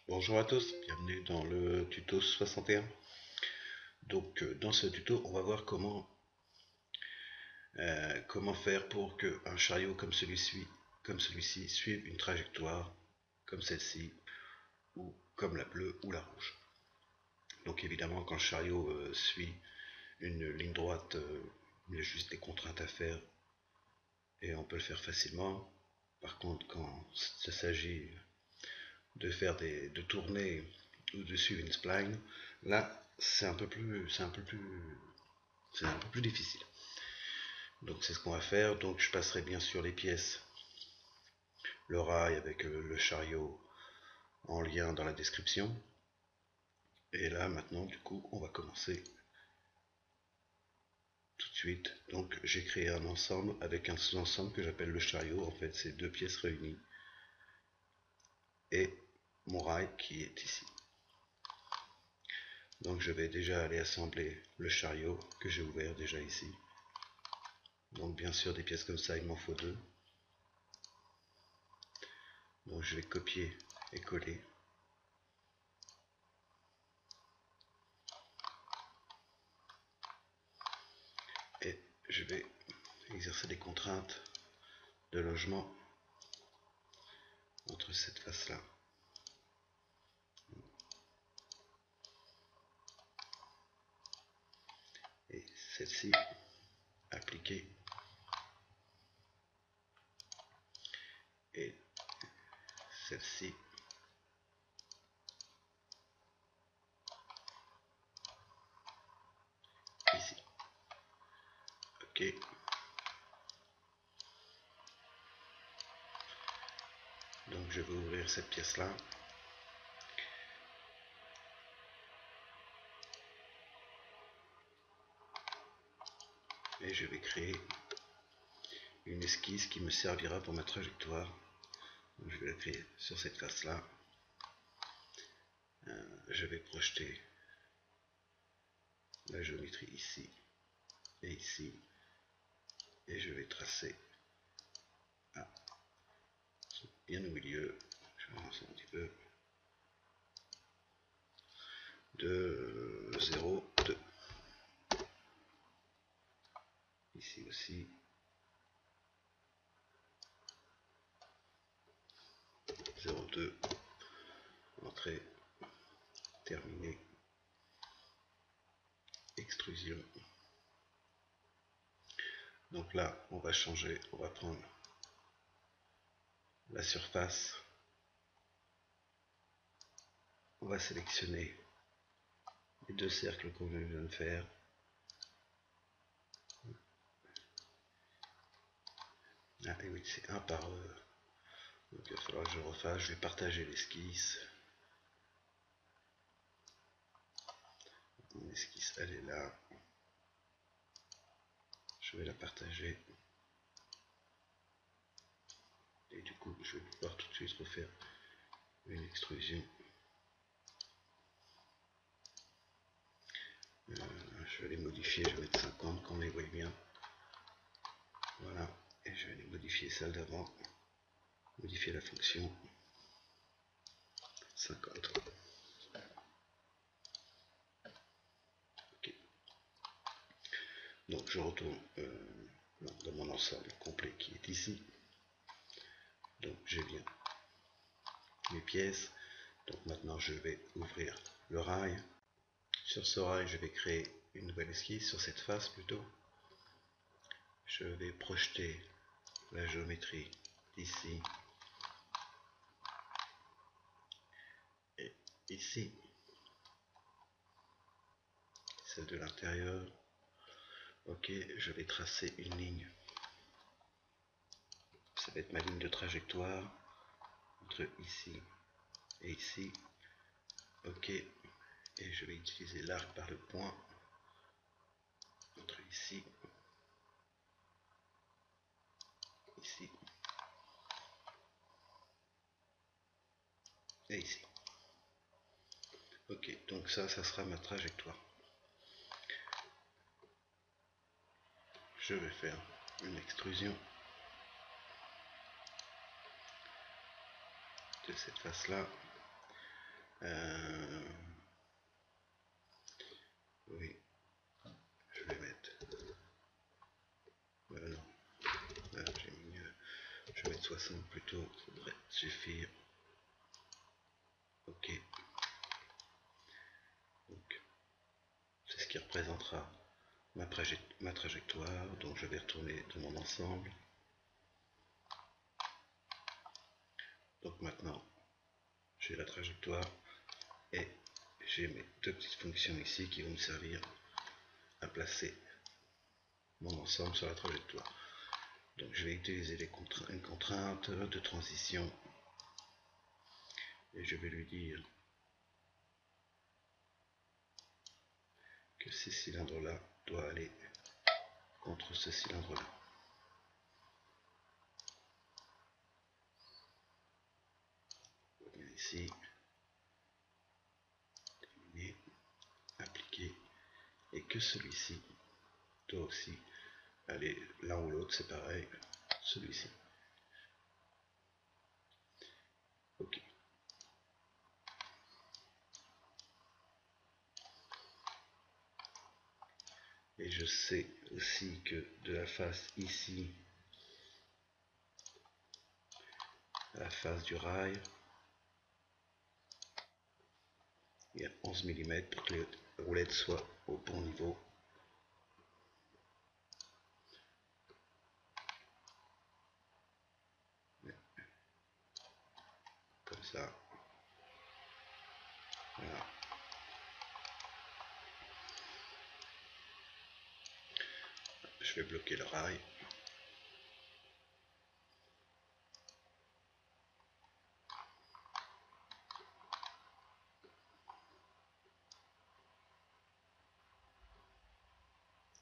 Bonjour à tous, bienvenue dans le tuto 61. Donc dans ce tuto, on va voir comment faire pour qu'un chariot comme celui-ci suive une trajectoire comme celle-ci, ou comme la bleue ou la rouge. Donc évidemment, quand le chariot suit une ligne droite, il y a juste des contraintes à faire et on peut le faire facilement. Par contre, quand il s'agit de tourner ou de suivre une spline, là c'est un peu plus difficile. Donc c'est ce qu'on va faire. Donc je passerai bien sûr les pièces, le rail avec le chariot en lien dans la description. Et là maintenant du coup on va commencer tout de suite. Donc j'ai créé un ensemble avec un sous-ensemble que j'appelle le chariot. En fait c'est deux pièces réunies et mon rail qui est ici. Donc je vais déjà aller assembler le chariot que j'ai ouvert déjà ici. Donc bien sûr des pièces comme ça il m'en faut deux. Donc je vais copier et coller. Et je vais exercer des contraintes de logement entre cette face-là et celle-ci appliquée, et celle-ci ici. Ok. Donc je vais ouvrir cette pièce-là. Et je vais créer une esquisse qui me servira pour ma trajectoire. Donc je vais la créer sur cette face-là. Je vais projeter la géométrie ici et ici. Et je vais tracer bien au milieu. Je vais avancer un petit peu. De 0, 2. Ici aussi. 0, 2. Entrée. Terminée. Extrusion. Donc là, on va changer. On va prendre la surface. On va sélectionner les deux cercles qu'on vient de faire. Ah et oui, c'est un par... donc il va falloir que je refasse. Je vais partager l'esquisse. Mon esquisse, elle est là. Je vais la partager. Et du coup, je vais pouvoir tout de suite refaire une extrusion. Je vais les modifier, je vais mettre 50 qu'on les voit bien. Voilà, et je vais les modifier celle d'avant. Modifier la fonction 50. Ok. Donc je retourne dans mon ensemble complet qui est ici. Donc j'ai bien mes pièces. Donc maintenant je vais ouvrir le rail. Sur ce rail, je vais créer une nouvelle esquisse, sur cette face plutôt. Je vais projeter la géométrie d'ici et ici, celle de l'intérieur. Ok, je vais tracer une ligne. Ça va être ma ligne de trajectoire entre ici et ici. Ok, et je vais utiliser l'arc par le point entre ici, ici et ici. Ok, donc ça sera ma trajectoire. Je vais faire une extrusion de cette face là. Oui, je vais mettre. Non, j'ai mis. Je vais mettre 60 plutôt, ça devrait suffire. Ok. Donc, c'est ce qui représentera ma trajectoire. Donc, je vais retourner dans mon ensemble. Donc maintenant, j'ai la trajectoire et j'ai mes deux petites fonctions ici qui vont me servir à placer mon ensemble sur la trajectoire. Donc je vais utiliser une contrainte de transition et je vais lui dire que ces cylindres-là doivent aller contre ce cylindre-là. Ici, terminer, appliquer, et que celui-ci doit aussi aller l'un ou l'autre, c'est pareil, celui-ci. Ok. Et je sais aussi que de la face ici à la face du rail, il y a 11 mm pour que les roulettes soient au bon niveau. Comme ça. Voilà. Je vais bloquer le rail.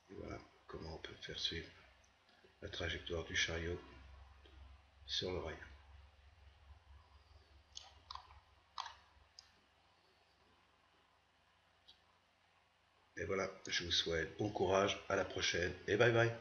Et voilà comment on peut faire suivre la trajectoire du chariot sur le rail. Et voilà, je vous souhaite bon courage, à la prochaine et bye bye.